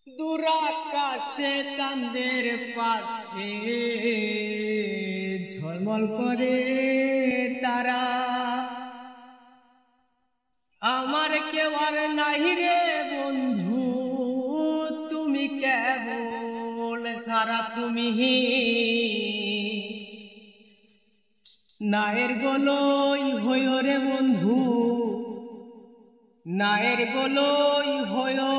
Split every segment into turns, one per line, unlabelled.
দুরাকাশে চাঁদের পাশে ঝলমল করে তারা, আমার কেউ আর নাই রে বন্ধু, তুমি কেবল সারা তুমি নায়ের গোলই হইও রে বন্ধু, নায়ের গোলই হইও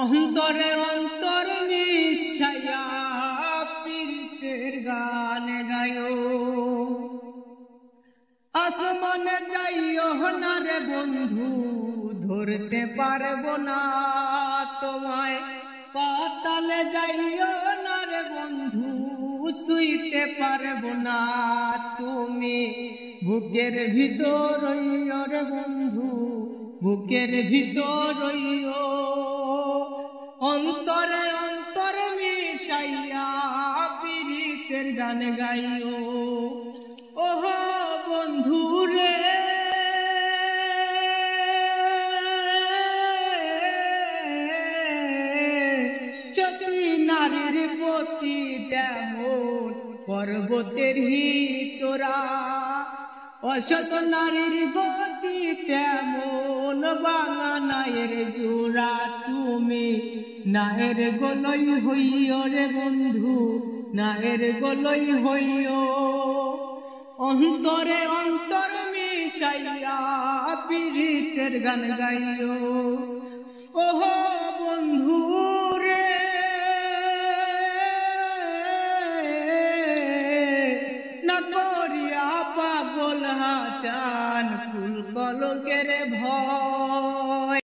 অন্তরে অন্তর মিশাইয়া পীরিতের গান গায়ো। আসমানে যাইও না রে বন্ধু, ধরতে পারবো না তোমায়, পাতালে যাইও না রে বন্ধু, শুইতে পারবো না তুমি বুকের ভিতর রইও রে বন্ধু, বুকের ভিতর রইও অন্তরে অন্তর মিশাইয়া পীরিতের গান গাইও। ওহো বন্ধু রে সতী নারীর প্রতি যেমন পর্বতের চূড়া, অসত নারীর গতি তেমন বাঙা নায়ের জোড়া, তুমি নায়ের গোলই হইও রে বন্ধু, নায়ের গোলই হইও অন্তরে অন্তর মিশাইয়া পীরিতের গান গাইও। ওহো বন্ধু রে না করিয়া পাগল হাচান কুল কলকের ভয়।